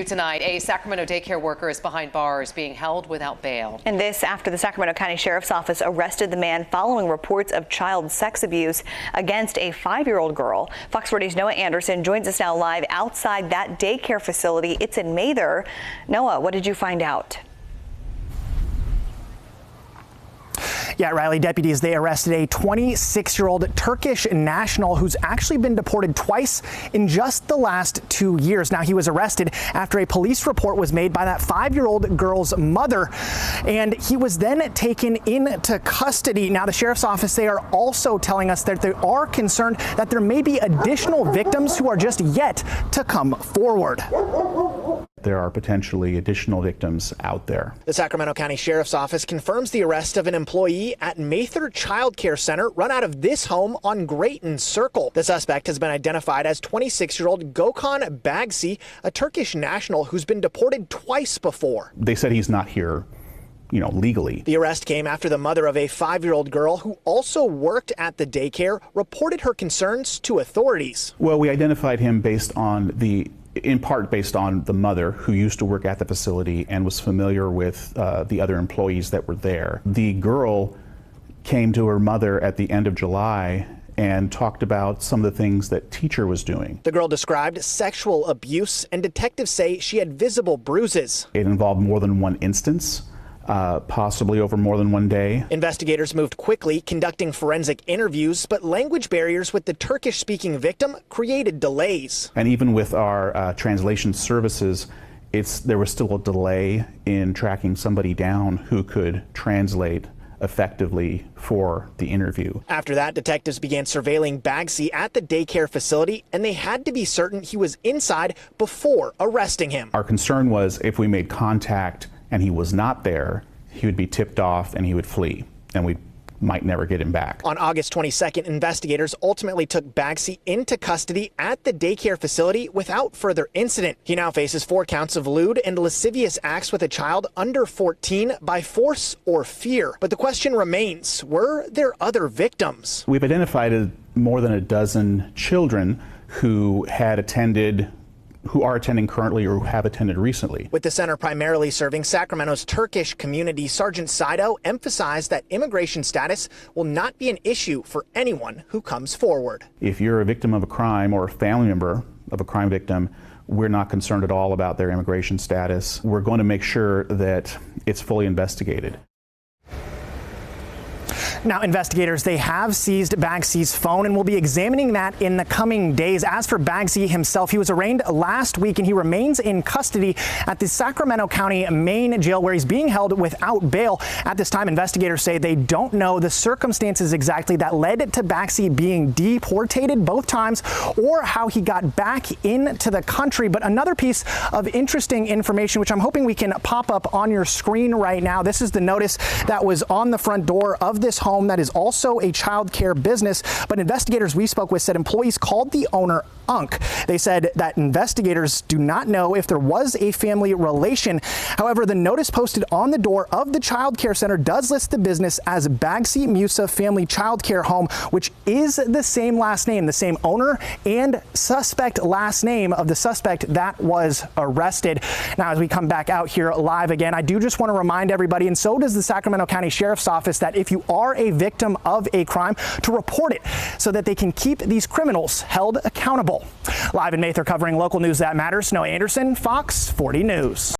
Tonight, a Sacramento daycare worker is behind bars being held without bail. And this after the Sacramento County Sheriff's Office arrested the man following reports of child sex abuse against a 5-year-old girl. Fox 40's Noah Anderson joins us now live outside that daycare facility. It's in Mather. Noah, what did you find out? Yeah, Riley, deputies, they arrested a 26-year-old Turkish national who's actually been deported twice in just the last 2 years. Now, he was arrested after a police report was made by that 5-year-old girl's mother, and he was then taken into custody. Now, the sheriff's office, they are also telling us that they are concerned that there may be additional victims who are just yet to come forward. There are potentially additional victims out there. The Sacramento County Sheriff's Office confirms the arrest of an employee at Mather Child Care Center run out of this home on Grayton Circle. The suspect has been identified as 26-year-old Gökhan Bagsi, a Turkish national who's been deported twice before. They said he's not here, legally. The arrest came after the mother of a 5-year-old girl who also worked at the daycare reported her concerns to authorities. Well, we identified him in part based on the mother who used to work at the facility and was familiar with the other employees that were there. The girl came to her mother at the end of July and talked about some of the things that teacher was doing. The girl described sexual abuse, and detectives say she had visible bruises. It involved more than one instance. Possibly over more than one day. Investigators moved quickly, conducting forensic interviews, but language barriers with the Turkish-speaking victim created delays. And even with our translation services, there was still a delay in tracking somebody down who could translate effectively for the interview. After that, detectives began surveilling Bagsi at the daycare facility, and they had to be certain he was inside before arresting him. Our concern was if we made contact and he was not there, he would be tipped off and he would flee, and we might never get him back. On August 22nd, investigators ultimately took Bagsi into custody at the daycare facility without further incident. He now faces 4 counts of lewd and lascivious acts with a child under 14 by force or fear. But the question remains, were there other victims? We've identified more than a dozen children who are attending currently or who have attended recently. With the center primarily serving Sacramento's Turkish community, Sergeant Saido emphasized that immigration status will not be an issue for anyone who comes forward. If you're a victim of a crime or a family member of a crime victim, we're not concerned at all about their immigration status. We're going to make sure that it's fully investigated. Now, investigators, they have seized Bagsi's phone and will be examining that in the coming days. As for Bagsi himself, he was arraigned last week and he remains in custody at the Sacramento County main jail where he's being held without bail. At this time, investigators say they don't know the circumstances exactly that led to Bagsi being deported both times or how he got back into the country. But another piece of interesting information, which I'm hoping we can pop up on your screen right now. This is the notice that was on the front door of this home that is also a child care business, but investigators we spoke with said employees called the owner Unk. They said that investigators do not know if there was a family relation. However, the notice posted on the door of the child care center does list the business as Bagsi Musa Family Child Care Home, which is the same last name, the same owner and suspect last name of the suspect that was arrested. Now, as we come back out here live again, I do just want to remind everybody, and so does the Sacramento County Sheriff's Office, that if you are a victim of a crime, to report it so that they can keep these criminals held accountable. Live in Mather covering local news that matters, Noah Anderson, Fox 40 News.